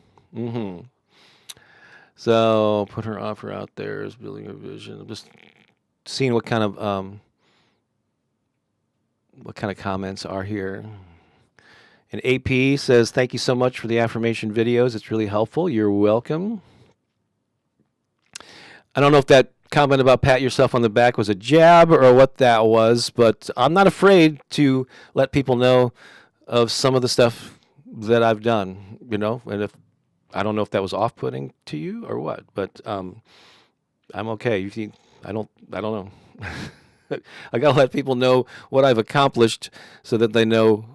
So put her offer out there as building a vision. I'm just seeing what kind of what kind of comments are here. And AP says, thank you so much for the affirmation videos. It's really helpful. You're welcome. I don't know if that comment about pat yourself on the back was a jab or what that was, but I'm not afraid to let people know of some of the stuff that I've done, and if I don't know if that was off-putting to you or what, but I'm okay. I don't know. I gotta let people know what I've accomplished so that they know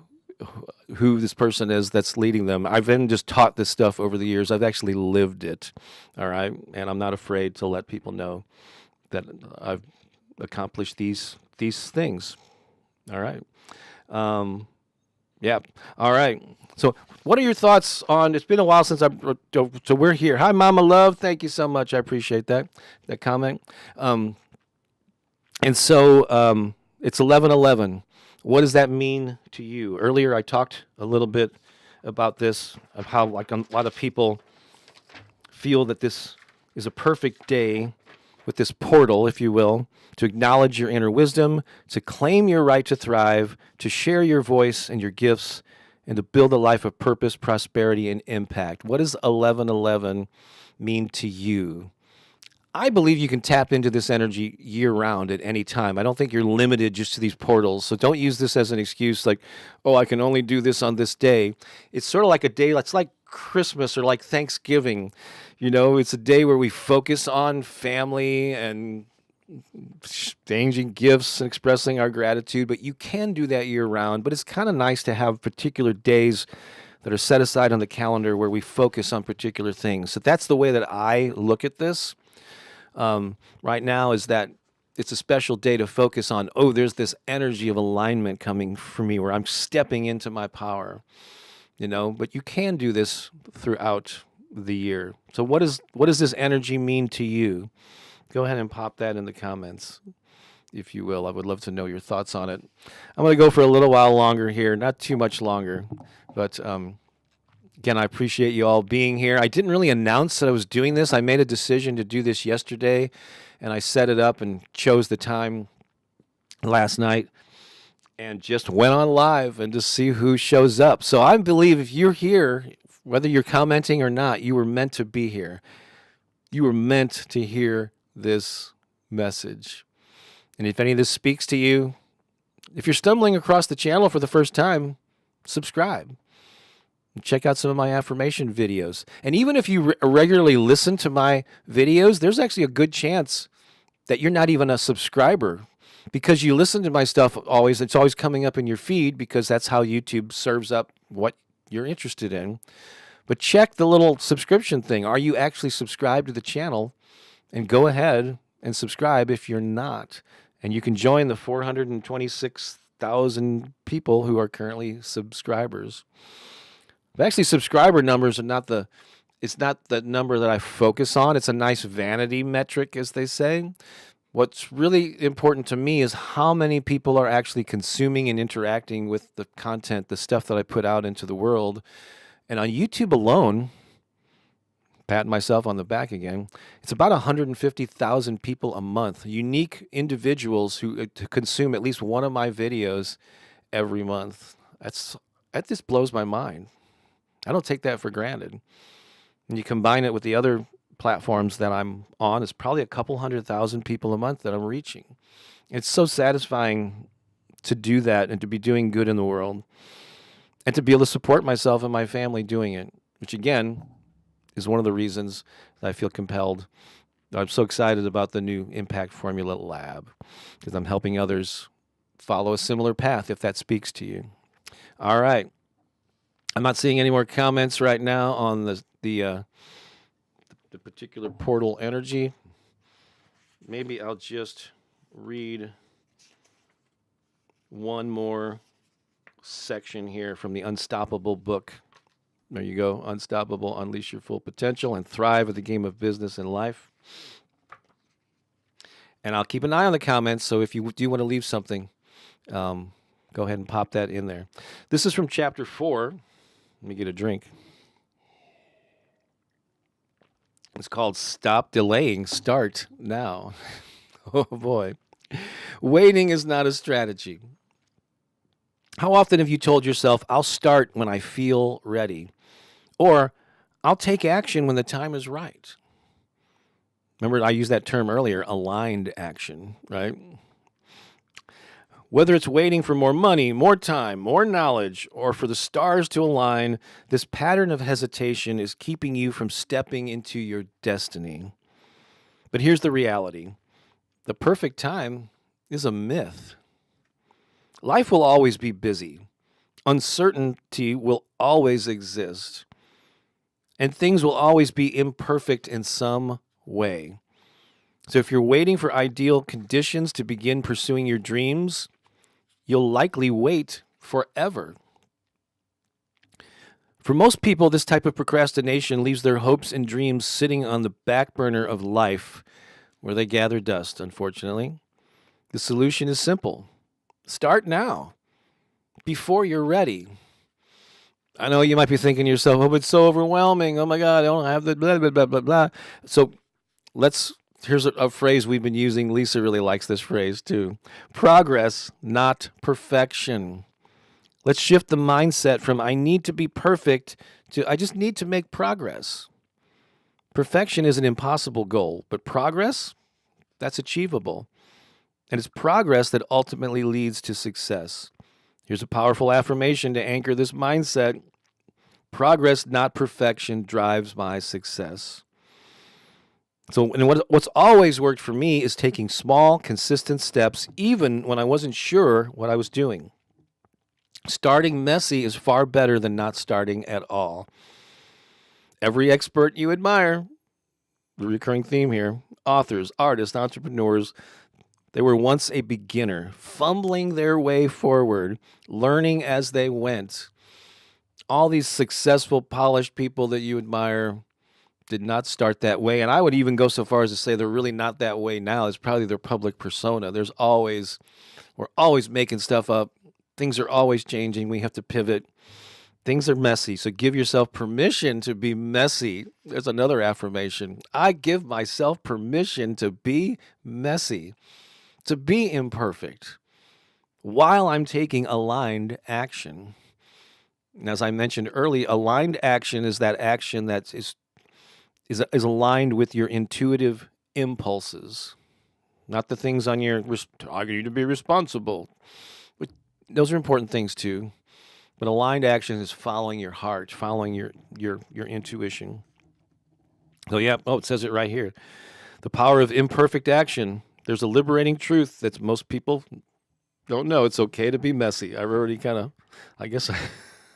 who this person is that's leading them. I've been just taught this stuff over the years. I've actually lived it, all right? And I'm not afraid to let people know that I've accomplished these things, all right? Yeah, all right. So what are your thoughts on, it's been a while since so we're here. Hi, Mama Love. Thank you so much. I appreciate that comment. And so it's 11:11. What does that mean to you? Earlier, I talked a little bit about this, of how like a lot of people feel that this is a perfect day with this portal, if you will, to acknowledge your inner wisdom, to claim your right to thrive, to share your voice and your gifts, and to build a life of purpose, prosperity, and impact. What does 11:11 mean to you? I believe you can tap into this energy year round at any time. I don't think you're limited just to these portals. So don't use this as an excuse like, oh, I can only do this on this day. It's sort of like a day, it's like Christmas or like Thanksgiving. It's a day where we focus on family and exchanging gifts and expressing our gratitude. But you can do that year round. But it's kind of nice to have particular days that are set aside on the calendar where we focus on particular things. So that's the way that I look at this. Right now is that it's a special day to focus on, there's this energy of alignment coming for me where I'm stepping into my power, but you can do this throughout the year. So what does this energy mean to you? Go ahead and pop that in the comments, if you will. I would love to know your thoughts on it. I'm going to go for a little while longer here, not too much longer, but again, I appreciate you all being here. I didn't really announce that I was doing this. I made a decision to do this yesterday, and I set it up and chose the time last night and just went on live and to see who shows up. So I believe if you're here, whether you're commenting or not, you were meant to be here. You were meant to hear this message. And if any of this speaks to you, if you're stumbling across the channel for the first time, subscribe. Check out some of my affirmation videos. And even if you regularly listen to my videos, there's actually a good chance that you're not even a subscriber because you listen to my stuff always. It's always coming up in your feed because that's how YouTube serves up what you're interested in. But check the little subscription thing. Are you actually subscribed to the channel? And go ahead and subscribe if you're not. And you can join the 426,000 people who are currently subscribers. But actually, subscriber numbers are it's not the number that I focus on. It's a nice vanity metric, as they say. What's really important to me is how many people are actually consuming and interacting with the content, the stuff that I put out into the world. And on YouTube alone, patting myself on the back again, it's about 150,000 people a month, unique individuals who consume at least one of my videos every month. That just blows my mind. I don't take that for granted. And you combine it with the other platforms that I'm on, it's probably a couple 100,000 people a month that I'm reaching. It's so satisfying to do that and to be doing good in the world and to be able to support myself and my family doing it, which again is one of the reasons that I feel compelled. I'm so excited about the new Impact Formula Lab because I'm helping others follow a similar path if that speaks to you. All right. I'm not seeing any more comments right now on the particular portal energy. Maybe I'll just read one more section here from the Unstoppable book. There you go. Unstoppable, Unleash Your Full Potential and Thrive at the Game of Business and Life. And I'll keep an eye on the comments, so if you do want to leave something, go ahead and pop that in there. This is from chapter 4. Let me get a drink. It's called Stop Delaying, Start Now. Oh boy. Waiting is not a strategy. How often have you told yourself, I'll start when I feel ready? Or I'll take action when the time is right? Remember, I used that term earlier, aligned action, right? Whether it's waiting for more money, more time, more knowledge, or for the stars to align, this pattern of hesitation is keeping you from stepping into your destiny. But here's the reality: the perfect time is a myth. Life will always be busy, uncertainty will always exist, and things will always be imperfect in some way. So if you're waiting for ideal conditions to begin pursuing your dreams, you'll likely wait forever. For most people, this type of procrastination leaves their hopes and dreams sitting on the back burner of life, where they gather dust, unfortunately. The solution is simple: start now, before you're ready. I know you might be thinking to yourself, oh, it's so overwhelming. Oh my God, I don't have the blah, blah, blah, blah, blah. So here's a phrase we've been using. Lisa really likes this phrase too: progress, not perfection. Let's shift the mindset from I need to be perfect to I just need to make progress. Perfection is an impossible goal, but progress, that's achievable. And it's progress that ultimately leads to success. Here's a powerful affirmation to anchor this mindset: progress, not perfection, drives my success. So, and what's always worked for me is taking small, consistent steps, even when I wasn't sure what I was doing. Starting messy is far better than not starting at all. Every expert you admire, the recurring theme here, authors, artists, entrepreneurs, they were once a beginner, fumbling their way forward, learning as they went. All these successful, polished people that you admire did not start that way. And I would even go so far as to say they're really not that way now. It's probably their public persona. We're always making stuff up. Things are always changing. We have to pivot. Things are messy. So give yourself permission to be messy. There's another affirmation. I give myself permission to be messy, to be imperfect, while I'm taking aligned action. And as I mentioned earlier, aligned action is that action that is aligned with your intuitive impulses, not the things on your, I need to be responsible. Those are important things too. But aligned action is following your heart, following your intuition. So yeah, it says it right here. The power of imperfect action. There's a liberating truth that most people don't know. It's okay to be messy. I already I guess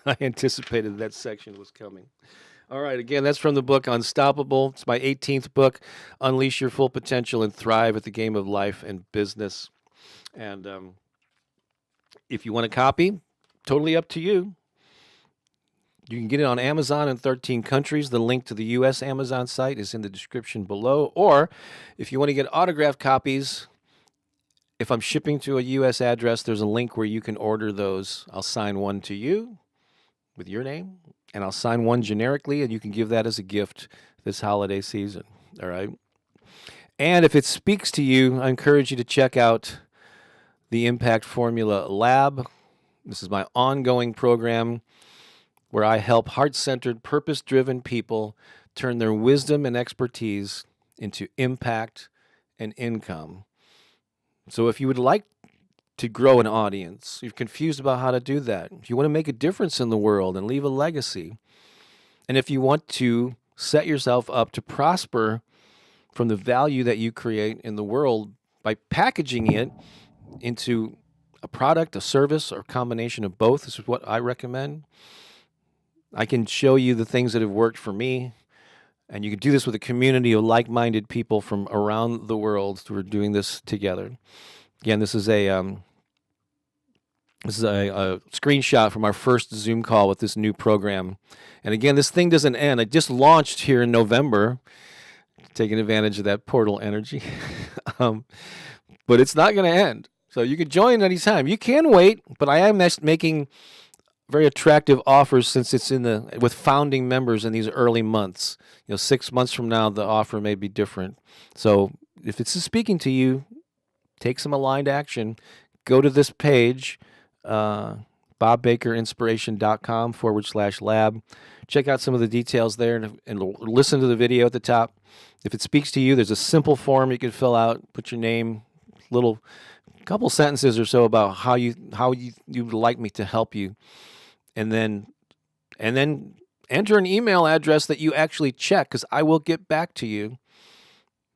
I anticipated that section was coming. All right, again, that's from the book Unstoppable. It's my 18th book, Unleash Your Full Potential and Thrive at the Game of Life and Business. And if you want a copy, totally up to you. You can get it on Amazon in 13 countries. The link to the U.S. Amazon site is in the description below. Or if you want to get autographed copies, if I'm shipping to a U.S. address, there's a link where you can order those. I'll sign one to you with your name, and I'll sign one generically, and you can give that as a gift this holiday season. All right? And if it speaks to you, I encourage you to check out the Impact Formula Lab. This is my ongoing program where I help heart-centered, purpose-driven people turn their wisdom and expertise into impact and income. So if you would like to grow an audience, you're confused about how to do that, if you want to make a difference in the world and leave a legacy, and if you want to set yourself up to prosper from the value that you create in the world by packaging it into a product, a service, or a combination of both, this is what I recommend. I can show you the things that have worked for me, and you can do this with a community of like-minded people from around the world who are doing this together. Again, this is a screenshot from our first Zoom call with this new program. And again, this thing doesn't end. I just launched here in November, taking advantage of that portal energy. But it's not going to end. So you can join anytime. You can wait, but I am making very attractive offers since it's with founding members in these early months. 6 months from now, the offer may be different. So if it's speaking to you, take some aligned action. Go to this page, bobbakerinspiration.com/lab. Check out some of the details there and listen to the video at the top. If it speaks to you, there's a simple form you can fill out. Put your name, little couple sentences or so about how you'd like me to help you, and then enter an email address that you actually check, because I will get back to you.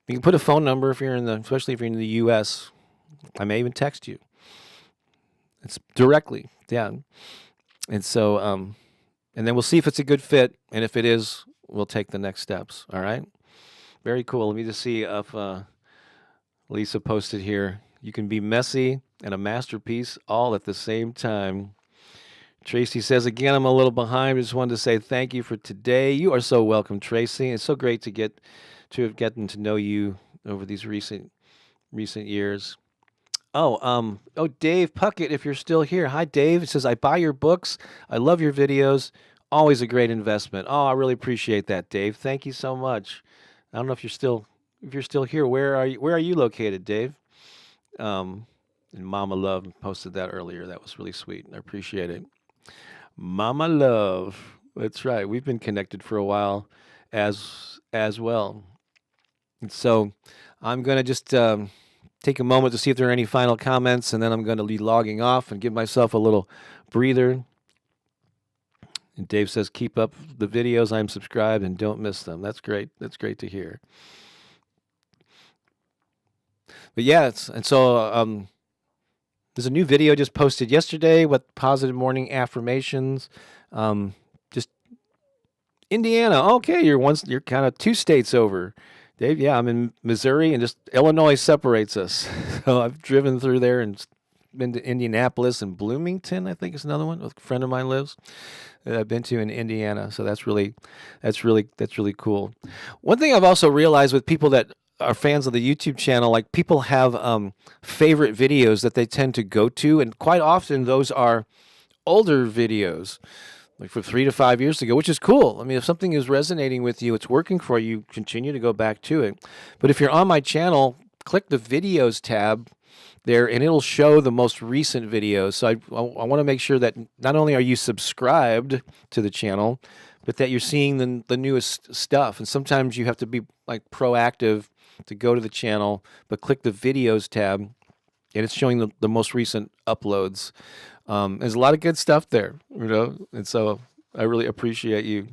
You can put a phone number if you're especially if you're in the U.S. I may even text you. It's directly, yeah. And so, and then we'll see if it's a good fit, and if it is, we'll take the next steps. All right. Very cool. Let me just see if Lisa posted here. You can be messy and a masterpiece all at the same time. Tracy says, again, I'm a little behind. I just wanted to say thank you for today. You are so welcome, Tracy. It's so great to have gotten to know you over these recent years. Oh, Dave Puckett, if you're still here. Hi, Dave. It says, I buy your books. I love your videos. Always a great investment. Oh, I really appreciate that, Dave. Thank you so much. I don't know if you're still here. Where are you located, Dave? And Mama Love posted that earlier. That was really sweet. I appreciate it. Mama Love. That's right. We've been connected for a while as well. And so I'm going to just take a moment to see if there are any final comments, and then I'm going to be logging off and give myself a little breather. And Dave says, keep up the videos. I'm subscribed and don't miss them. That's great. That's great to hear. But yeah, there's a new video just posted yesterday with positive morning affirmations. Just Indiana. Okay, you're kind of 2 states over, Dave. Yeah, I'm in Missouri, and just Illinois separates us. So I've driven through there and been to Indianapolis and Bloomington, I think is another one. A friend of mine lives that I've been to in Indiana. So that's really cool. One thing I've also realized with people that are fans of the YouTube channel, like people have favorite videos that they tend to go to, and quite often those are older videos, like from 3 to 5 years ago, which is cool. I mean, if something is resonating with you, it's working for you, continue to go back to it. But if you're on my channel, click the videos tab there, and it'll show the most recent videos. So I want to make sure that not only are you subscribed to the channel, but that you're seeing the newest stuff. And sometimes you have to be like proactive to go to the channel, but click the videos tab, and it's showing the most recent uploads. There's a lot of good stuff there, and so I really appreciate you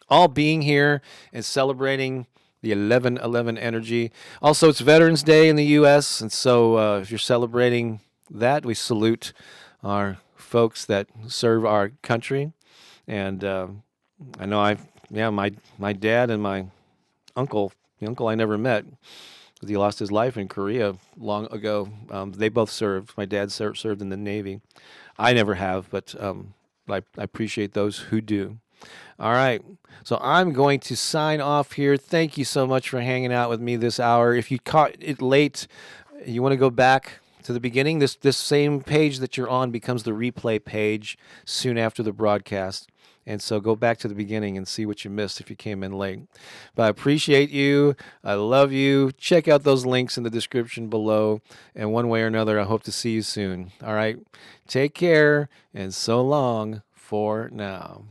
all being here and celebrating the 11/11 energy. Also, it's Veterans Day in the U.S., and so if you're celebrating that, we salute our folks that serve our country. And I know my dad and my uncle, the uncle I never met, because he lost his life in Korea long ago. They both served. My dad served in the Navy. I never have, but I appreciate those who do. All right. So I'm going to sign off here. Thank you so much for hanging out with me this hour. If you caught it late, you want to go back to the beginning, this same page that you're on becomes the replay page soon after the broadcast. And so go back to the beginning and see what you missed if you came in late. But I appreciate you. I love you. Check out those links in the description below. And one way or another, I hope to see you soon. All right. Take care, and so long for now.